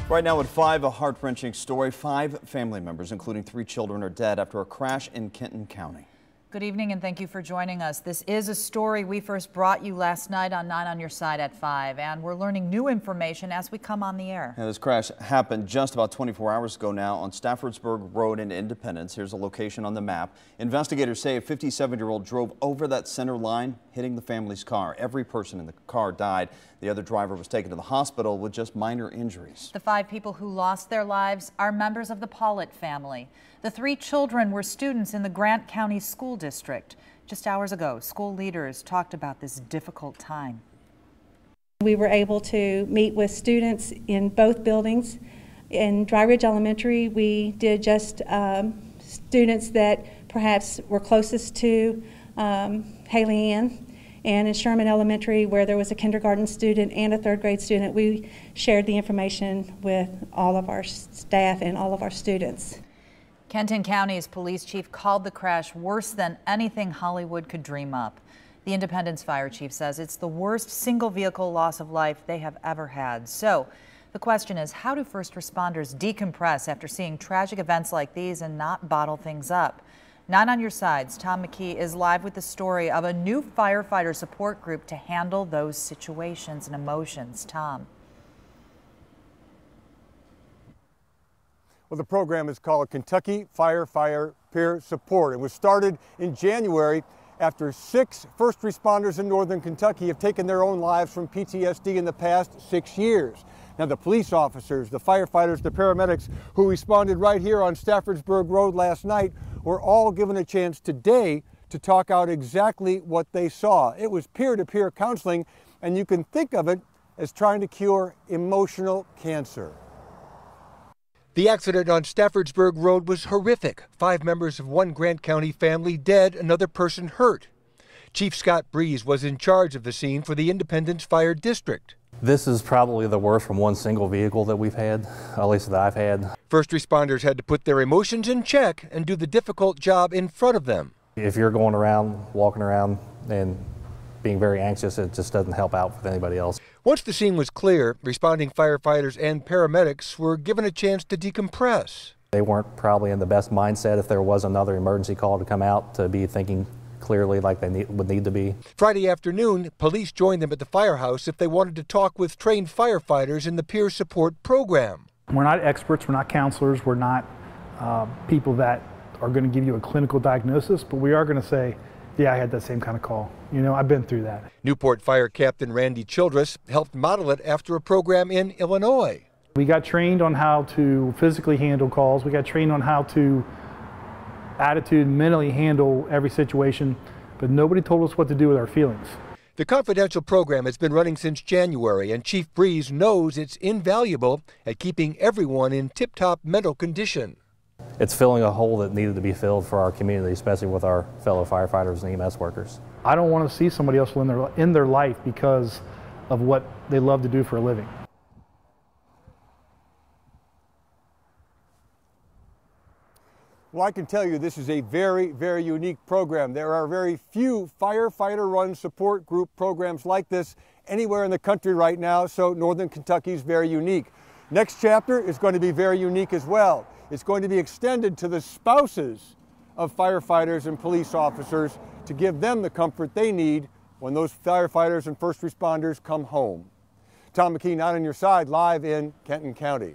Right now at 5, a heart-wrenching story. 5 family members, including 3 children, are dead after a crash in Kenton County. Good evening and thank you for joining us. This is a story we first brought you last night on 9 on Your Side at 5, and we're learning new information as we come on the air. Now, this crash happened just about 24 hours ago now on Staffordsburg Road in Independence. Here's a location on the map. Investigators say a 57-year-old drove over that center line, hitting the family's car. Every person in the car died. The other driver was taken to the hospital with just minor injuries. The 5 people who lost their lives are members of the Pollitt family. The 3 children were students in the Grant County School District. Just hours ago, school leaders talked about this difficult time. We were able to meet with students in both buildings. In Dry Ridge Elementary, we did just students that perhaps were closest to Haley Ann. And in Sherman Elementary, where there was a kindergarten student and a 3rd grade student, we shared the information with all of our staff and all of our students. Kenton County's police chief called the crash worse than anything Hollywood could dream up. The Independence fire chief says it's the worst single vehicle loss of life they have ever had. So the question is, how do first responders decompress after seeing tragic events like these and not bottle things up? 9 on Your Side's Tom McKee is live with the story of a new firefighter support group to handle those situations and emotions. Tom. Well, the program is called Kentucky Firefighter Peer Support. It was started in January after 6 first responders in northern Kentucky have taken their own lives from PTSD in the past 6 years. Now, the police officers, the firefighters, the paramedics who responded right here on Staffordsburg Road last night were all given a chance today to talk out exactly what they saw. It was peer-to-peer counseling, and you can think of it as trying to cure emotional cancer. The accident on Staffordsburg Road was horrific. 5 members of one Grant County family dead, another person hurt. Chief Scott Breeze was in charge of the scene for the Independence Fire District. This is probably the worst from one single vehicle that we've had, at least that I've had. First responders had to put their emotions in check and do the difficult job in front of them. If you're going around, walking around, and being very anxious, it just doesn't help out with anybody else. Once the scene was clear, responding firefighters and paramedics were given a chance to decompress. They weren't probably in the best mindset if there was another emergency call to come out to be thinking clearly like they would need to be. Friday afternoon, police joined them at the firehouse if they wanted to talk with trained firefighters in the peer support program. We're not experts, we're not counselors, we're not people that are going to give you a clinical diagnosis, but we are going to say, yeah, I had that same kind of call. You know, I've been through that. Newport Fire Captain Randy Childress helped model it after a program in Illinois. We got trained on how to physically handle calls. We got trained on how to mentally handle every situation, but nobody told us what to do with our feelings. The confidential program has been running since January, and Chief Breeze knows it's invaluable at keeping everyone in tip-top mental condition. It's filling a hole that needed to be filled for our community, especially with our fellow firefighters and EMS workers. I don't want to see somebody else in their life because of what they love to do for a living. Well, I can tell you this is a very, very unique program. There are very few firefighter-run support group programs like this anywhere in the country right now, so Northern Kentucky is very unique. Next chapter is going to be very unique as well. It's going to be extended to the spouses of firefighters and police officers to give them the comfort they need when those firefighters and first responders come home. Tom McKee, 9 on Your Side, live in Kenton County.